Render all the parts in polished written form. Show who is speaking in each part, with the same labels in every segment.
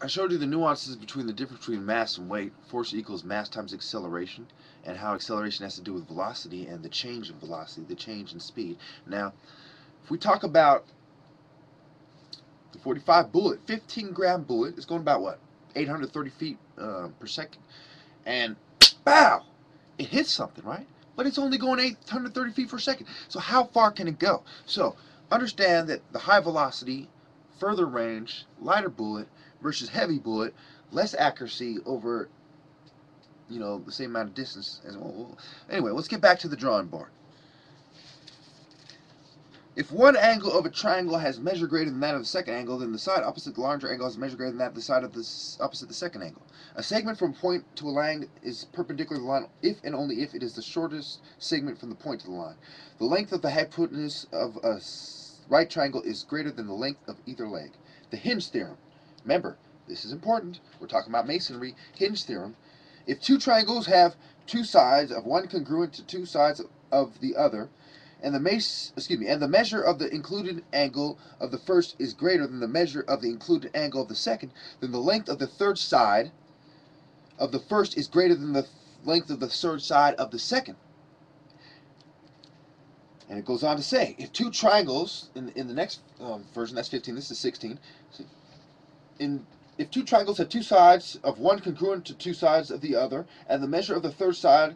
Speaker 1: I showed you the nuances between the difference between mass and weight. Force equals mass times acceleration, and how acceleration has to do with velocity and the change in velocity, the change in speed. Now, if we talk about the 45 bullet, 15-gram bullet is going about what? 830 feet per second. And bow! It hits something, right? But it's only going 830 feet per second. So how far can it go? So understand that the high velocity, further range, lighter bullet versus heavy bullet, less accuracy over, the same amount of distance. Anyway, let's get back to the drawing board. If one angle of a triangle has measure greater than that of the second angle, then the side opposite the larger angle has measure greater than that of the side of the opposite the second angle. A segment from a point to a line is perpendicular to the line if and only if it is the shortest segment from the point to the line. The length of the hypotenuse of a right triangle is greater than the length of either leg. The hinge theorem. Remember, this is important. We're talking about masonry. Hinge theorem. If two triangles have two sides of one congruent to two sides of the other, and the measure of the included angle of the first is greater than the measure of the included angle of the second, then the length of the third side of the first is greater than the length of the third side of the second. And it goes on to say, if two triangles, in the next version, that's 15, this is 16, if two triangles have two sides of one congruent to two sides of the other, and the measure of the third side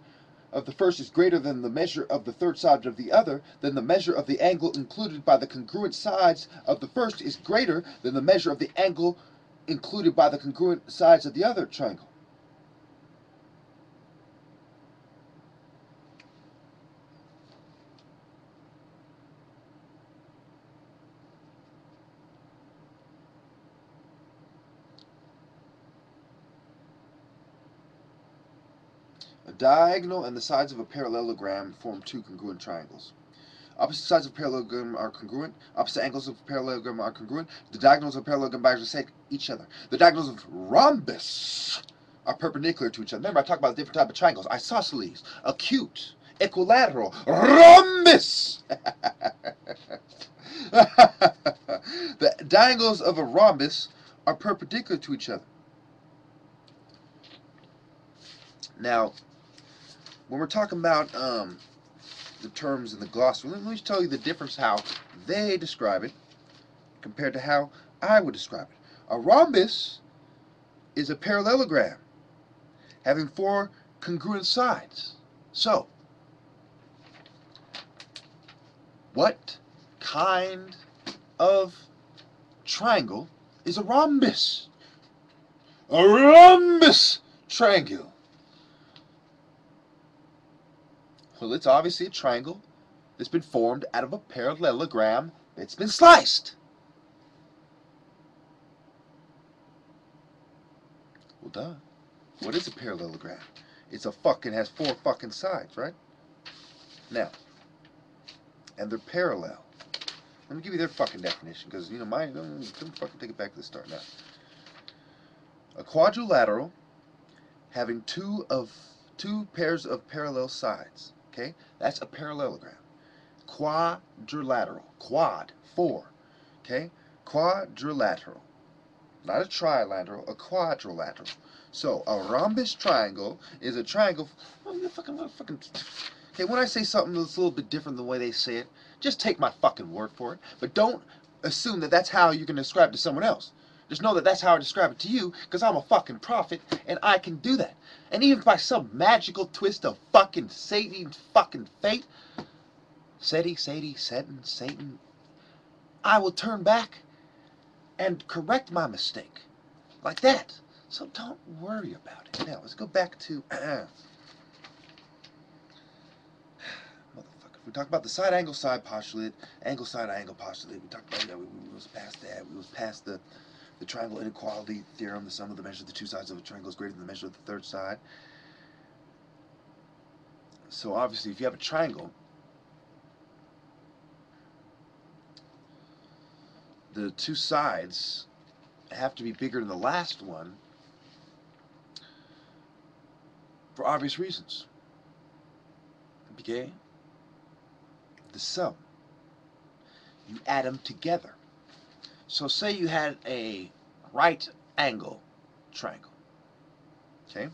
Speaker 1: of the first is greater than the measure of the third side of the other, then the measure of the angle included by the congruent sides of the first is greater than the measure of the angle included by the congruent sides of the other triangle. A diagonal and the sides of a parallelogram form two congruent triangles. Opposite sides of a parallelogram are congruent. Opposite angles of a parallelogram are congruent. The diagonals of a parallelogram bisect each other. The diagonals of rhombus are perpendicular to each other. Remember, I talked about different type of triangles: isosceles, acute, equilateral, rhombus. The diagonals of a rhombus are perpendicular to each other. Now, when we're talking about the terms in the glossary, let me tell you the difference how they describe it compared to how I would describe it. A rhombus is a parallelogram having four congruent sides. So, what kind of triangle is a rhombus? A rhombus triangle. Well, it's obviously a triangle that's been formed out of a parallelogram that's been sliced. Well, duh. What is a parallelogram? It's a has four fucking sides, right? Now, and they're parallel. Let me give you their fucking definition, because, mine, don't fucking take it back to the start now. A quadrilateral having two pairs of parallel sides. Okay? That's a parallelogram. Quadrilateral. Quad. Four. Okay? Quadrilateral. Not a trilateral, a quadrilateral. So, a rhombus triangle is a triangle. Okay, when I say something that's a little bit different than the way they say it, just take my fucking word for it. But don't assume that that's how you can describe it to someone else. Just know that that's how I describe it to you, because I'm a fucking prophet, and I can do that. And even by some magical twist of fucking Satan's fucking fate, Satan, I will turn back and correct my mistake. Like that. So don't worry about it. Now, let's go back to... Motherfucker. We talked about the side angle side postulate, angle side angle postulate. We talked about that. We was past that. We was past the triangle inequality theorem. The sum of the measure of the two sides of a triangle is greater than the measure of the third side. So obviously, if you have a triangle, the two sides have to be bigger than the last one for obvious reasons. Okay? The sum. You add them together. So say you had a right angle triangle. Okay?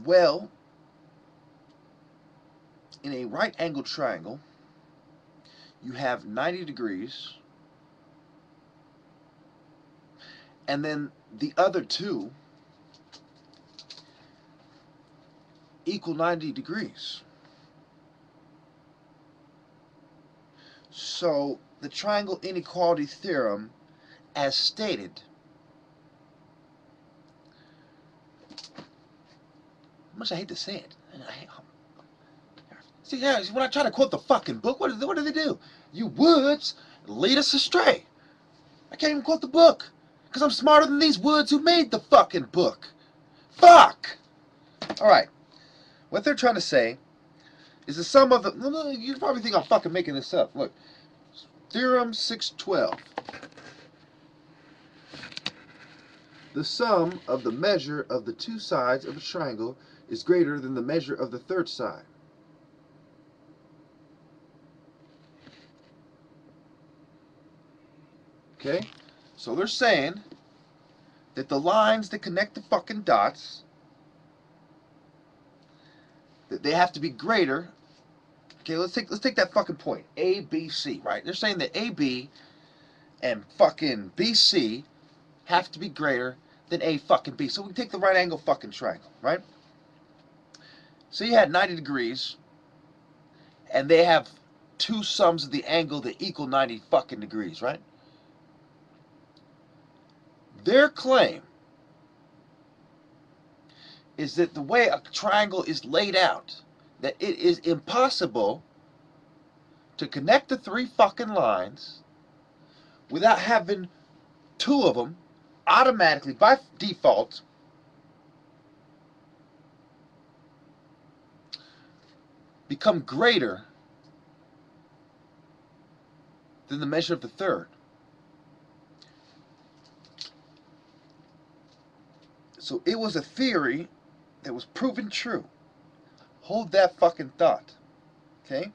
Speaker 1: Well, in a right angle triangle, you have 90 degrees, and then the other two equal 90 degrees. So the triangle inequality theorem, as stated, much I hate to say it. See, yeah, when I try to quote the fucking book, what do they do? You woods lead us astray. I can't even quote the book because I'm smarter than these woods who made the fucking book. Fuck! Alright. What they're trying to say is the sum of the... No, you probably think I'm fucking making this up. Look. Theorem 612. The sum of the measure of the two sides of a triangle is greater than the measure of the third side. Okay? So they're saying that the lines that connect the fucking dots, that they have to be greater. Okay, let's take that fucking point. A, B, C, right? They're saying that AB and fucking BC have to be greater than A fucking B. So we take the right angle fucking triangle, right? So you had 90 degrees, and they have two sums of the angle that equal 90 fucking degrees, right? Their claim is that the way a triangle is laid out, that it is impossible to connect the three fucking lines without having two of them automatically, by default, become greater than the measure of the third. So it was a theory that was proven true. Hold that fucking thought. Okay?